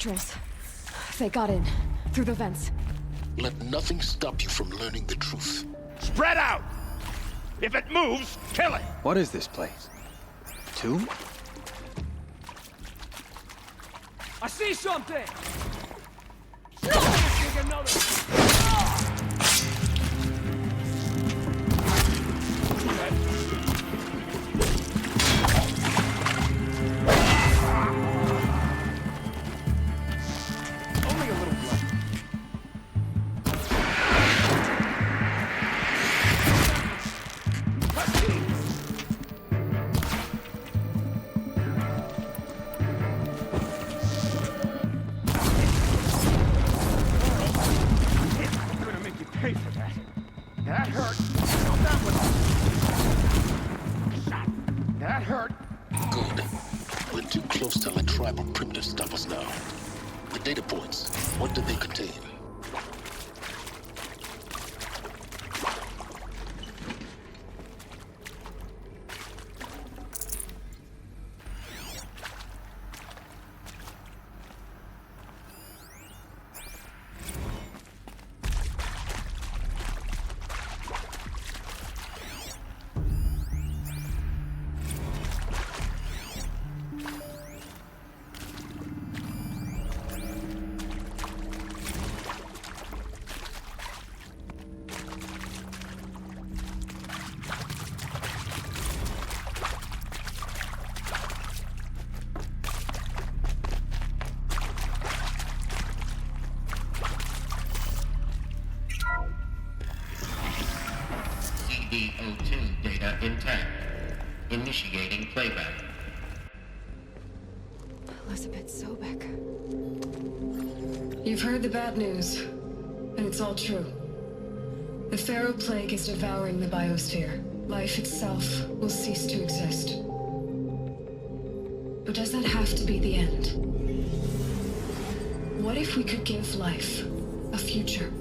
Ultras. They got in, through the vents. Let nothing stop you from learning the truth. Spread out! If it moves, kill it! What is this place? Tomb? I see something! Take another! Only a little blood. Pay for that. That hurt. No, that was... Shot. That hurt. Good. We're too close to let tribal primitives stop us now. The data points, what did they contain? CO2 data intact. Initiating playback. Elizabeth Sobek. You've heard the bad news, and it's all true. The Pharaoh Plague is devouring the biosphere. Life itself will cease to exist. But does that have to be the end? What if we could give life a future?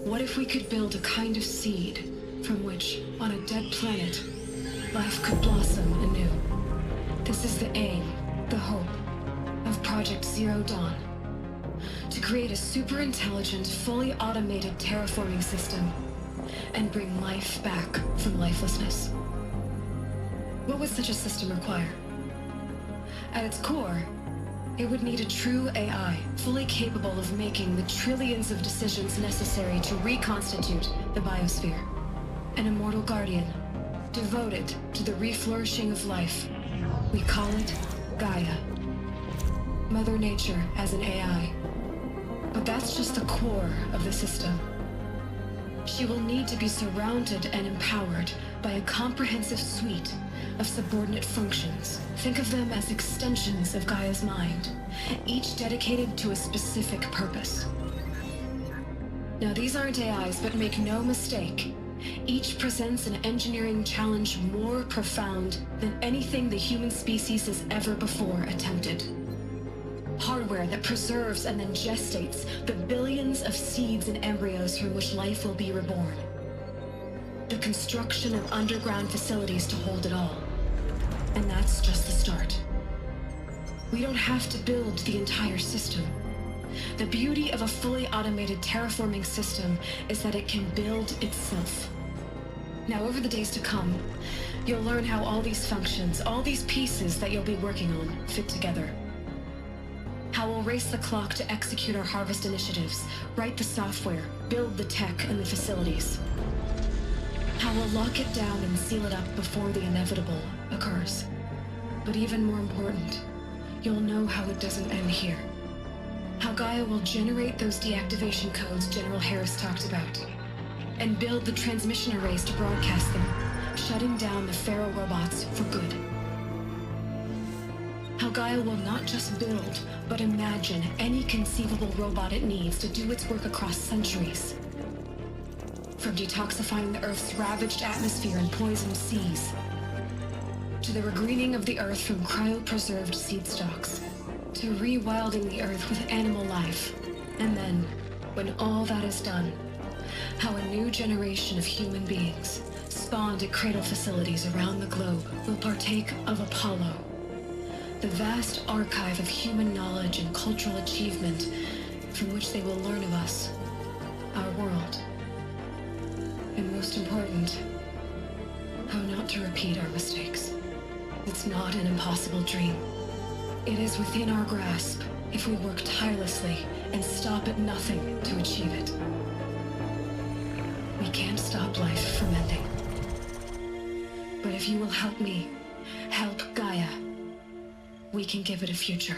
What if we could build a kind of seed from which, on a dead planet, life could blossom anew? This is the aim, the hope, of Project Zero Dawn. To create a super-intelligent, fully automated terraforming system and bring life back from lifelessness. What would such a system require? At its core, it would need a true AI, fully capable of making the trillions of decisions necessary to reconstitute the biosphere. An immortal guardian, devoted to the reflourishing of life. We call it Gaia. Mother Nature as an AI. But that's just the core of the system. She will need to be surrounded and empowered by a comprehensive suite of subordinate functions. Think of them as extensions of Gaia's mind, each dedicated to a specific purpose. Now, these aren't AIs, but make no mistake, each presents an engineering challenge more profound than anything the human species has ever before attempted. Hardware that preserves and then gestates the billions of seeds and embryos from which life will be reborn. The construction of underground facilities to hold it all. And that's just the start. We don't have to build the entire system. The beauty of a fully automated terraforming system is that it can build itself. Now, over the days to come, you'll learn how all these functions, all these pieces that you'll be working on, fit together. How we'll race the clock to execute our harvest initiatives, write the software, build the tech and the facilities. How we'll lock it down and seal it up before the inevitable occurs. But even more important, you'll know how it doesn't end here. How Gaia will generate those deactivation codes General Harris talked about, and build the transmission arrays to broadcast them, shutting down the Pharaoh robots for good. How Gaia will not just build, but imagine any conceivable robot it needs to do its work across centuries. From detoxifying the Earth's ravaged atmosphere and poisoned seas, to the regreening of the Earth from cryopreserved seed stocks, to rewilding the Earth with animal life. And then, when all that is done, how a new generation of human beings, spawned at cradle facilities around the globe, will partake of Apollo, The vast archive of human knowledge and cultural achievement from which they will learn of us, our world. And most important, how not to repeat our mistakes. It's not an impossible dream. It is within our grasp if we work tirelessly and stop at nothing to achieve it. We can't stop life from ending. But if you will help me, help Gaia, we can give it a future.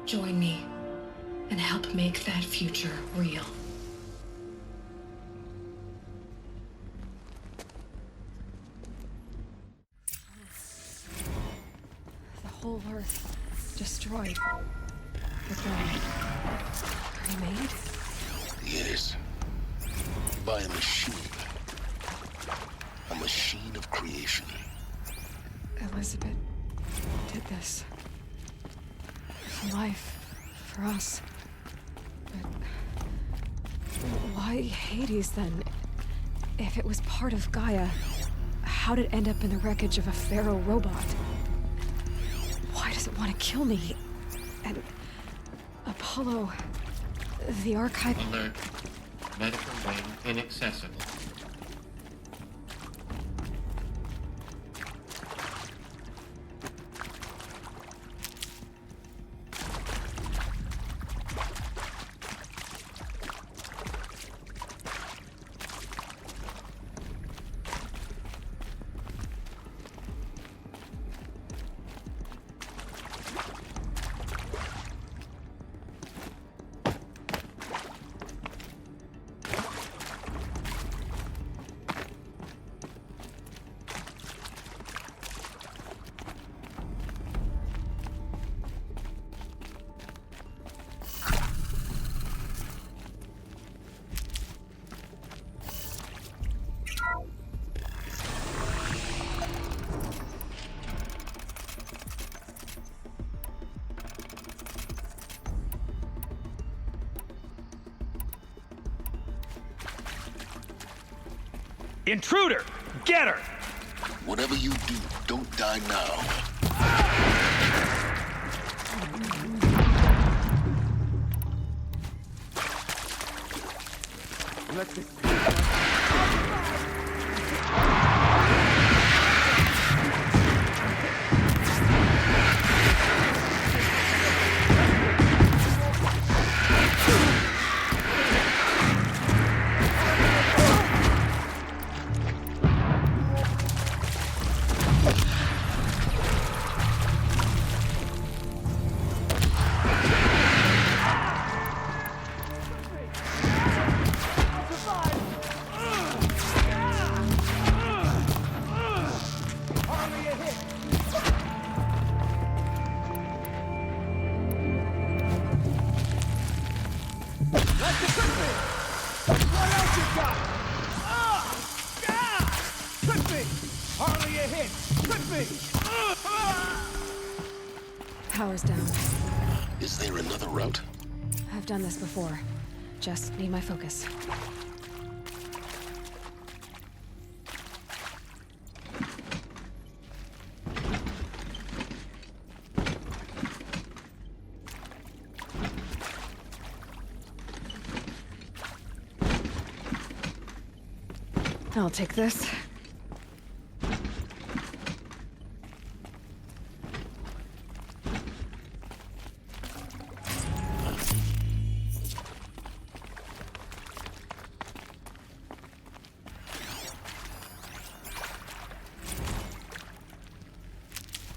Join me and help make that future real. The whole Earth destroyed. But then remade? Yes. By a machine. A machine of creation. Elizabeth did this. For life. For us. But why Hades then? If it was part of Gaia, how'd it end up in the wreckage of a Pharaoh robot? Why does it want to kill me? And Apollo, the archive... Alert. Medical wing inaccessible. Intruder! Get her! Whatever you do, don't die now. Let's just... Power's down. Is there another route? I've done this before. Just need my focus. I'll take this.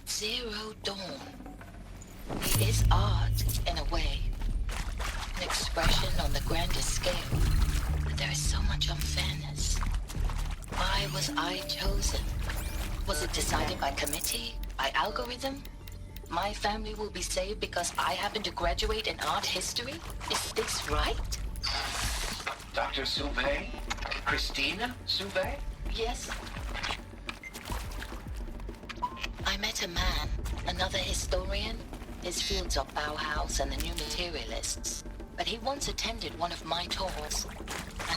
Zero Dawn. It is art, in a way. An expression on the grandest scale. But there is so much unfairness. Why was I chosen? Was it decided by committee? By algorithm? My family will be saved because I happen to graduate in art history? Is this right? Dr. Souvet? Christina Souvet? Yes. I met a man, another historian. His fields are Bauhaus and the New Materialists. But he once attended one of my talks.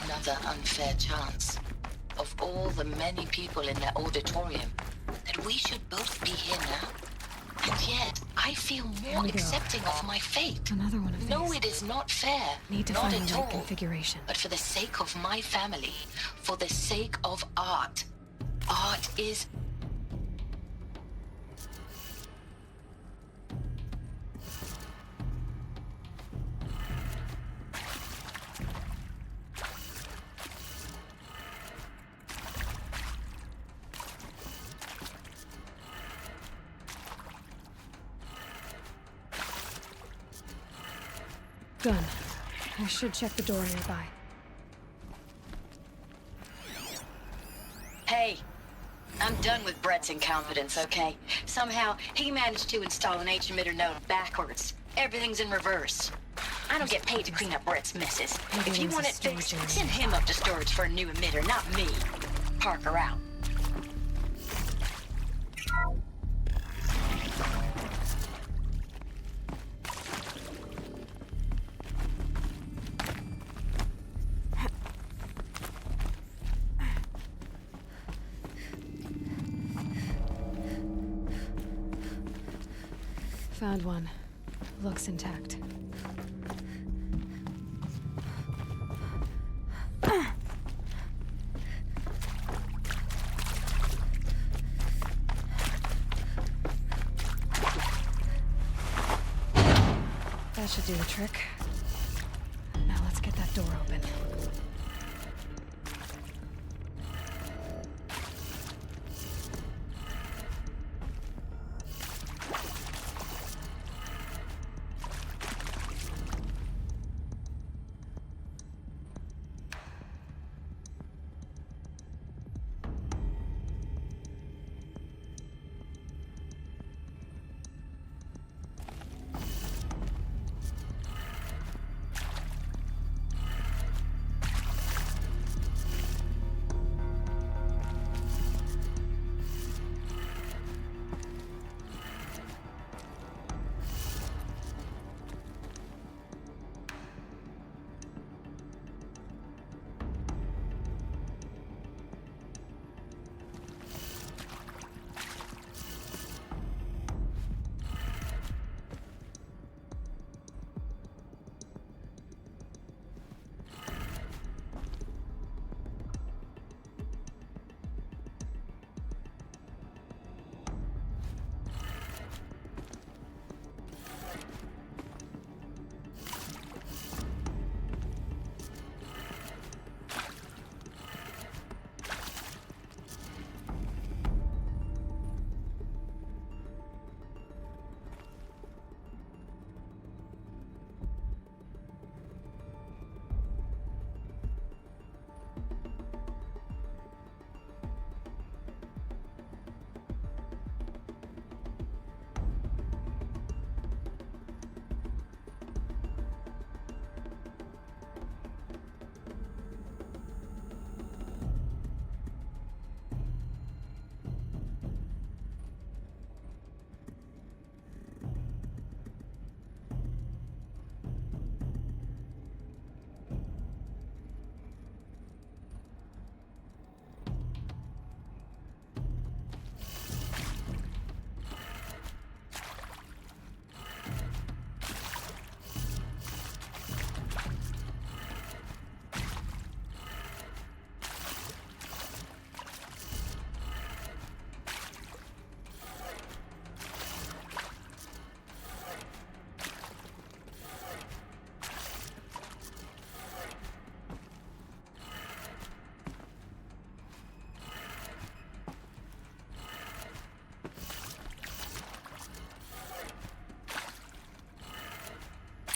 Another unfair chance. Of all the many people in that auditorium, that we should both be here now. And yet, I feel more we go. accepting of my fate. Another one of these. No, it is not fair. Need to not find at the right all. configuration. But for the sake of my family, for the sake of art, art is... Done. I should check the door nearby. Hey, I'm done with Brett's incompetence, okay? Somehow, he managed to install an H-emitter node backwards. Everything's in reverse. I don't get paid to clean up Brett's messes. If you want it fixed, send him up to storage for a new emitter, not me. Parker out. Found one. Looks intact. That should do the trick. Now let's get that door open.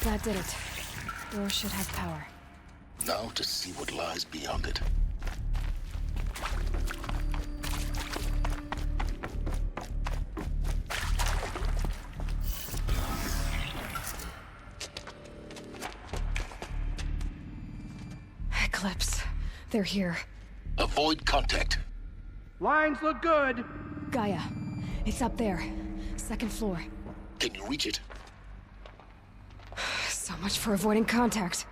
That did it. Door should have power. Now to see what lies beyond it. Eclipse. They're here. Avoid contact. Lines look good. Gaia. It's up there. Second floor. Can you reach it? So much for avoiding contact.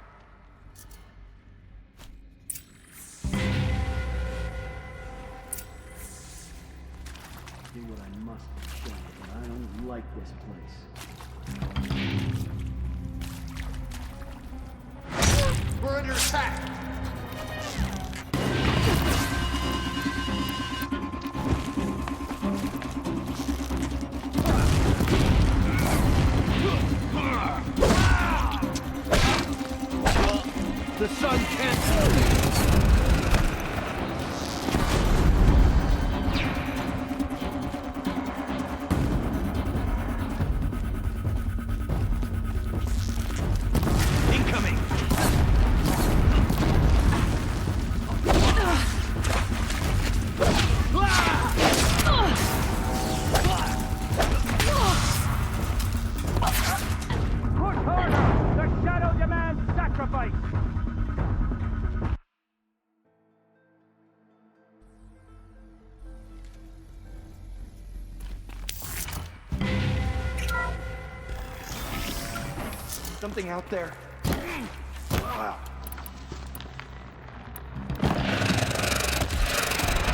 do what I must to show, but I don't like this place. We're under attack! The sun can't kill me! Incoming! Push harder! The shadow demands sacrifice! Something out there.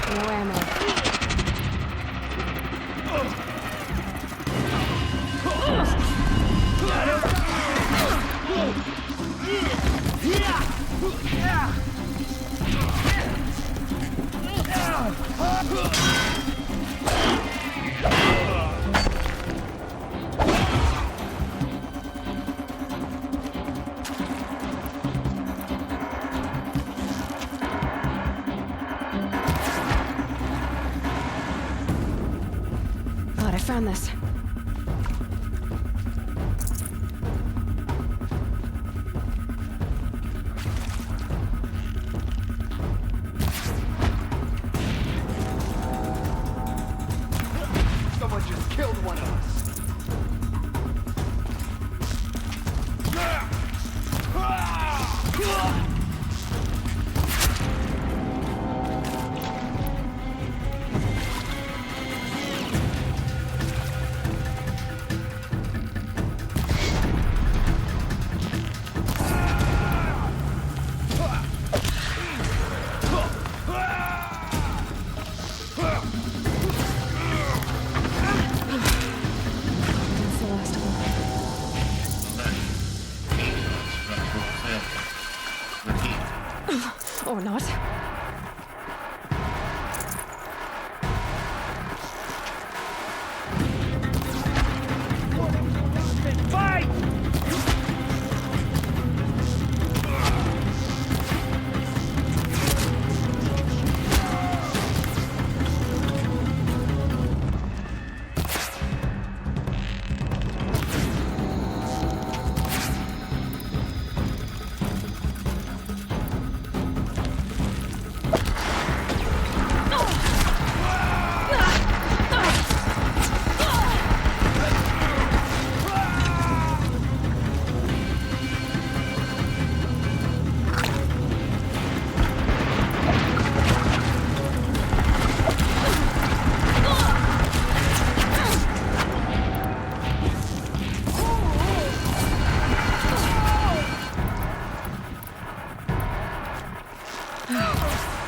No ammo. God, I found this. Someone just killed one of us. That's the last one. Or not. Fight!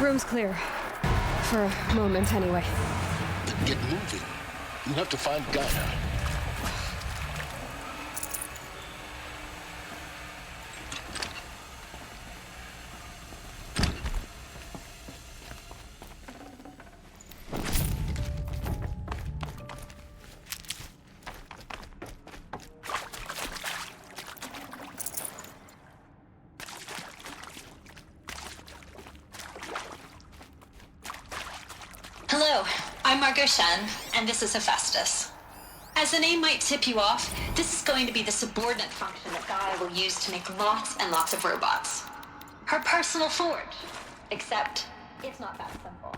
Room's clear. For a moment, anyway. Then get moving. You have to find Gaia. Hello, I'm Margot Shen, and this is Hephaestus. As the name might tip you off, this is going to be the subordinate function that Gaia will use to make lots and lots of robots. Her personal forge. Except, it's not that simple.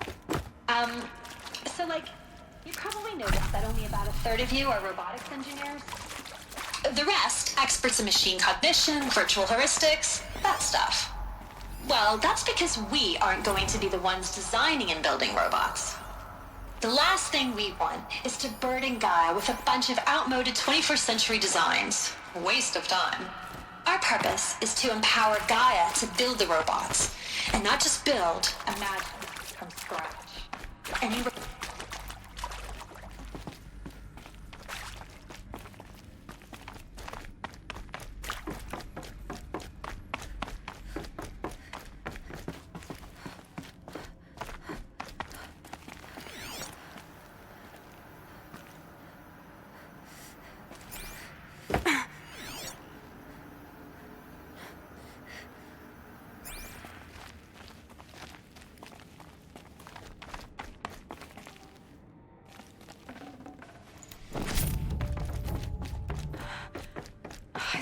You probably noticed that only about a third of you are robotics engineers. The rest, experts in machine cognition, virtual heuristics, that stuff. Well, that's because we aren't going to be the ones designing and building robots. The last thing we want is to burden Gaia with a bunch of outmoded 21st century designs. A waste of time. Our purpose is to empower Gaia to build the robots. And not just build, imagine from scratch.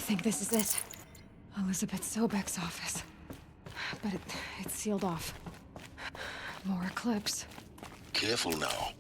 think this is it. Elizabeth Sobek's office. But it's sealed off. More eclipse. Careful now.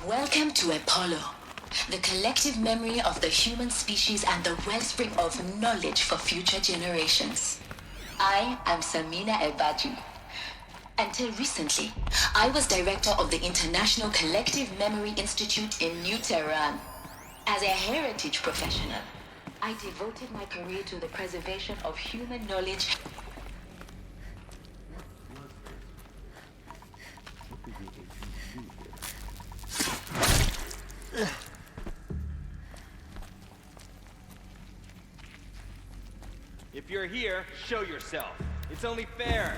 Welcome to Apollo, the collective memory of the human species and the wellspring of knowledge for future generations. I am Samina Ebadi. Until recently, I was director of the International Collective Memory Institute in New Tehran. As a heritage professional, I devoted my career to the preservation of human knowledge. If you're here, show yourself. It's only fair.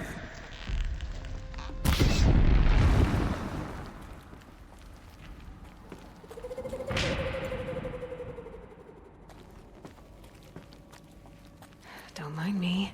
Don't mind me.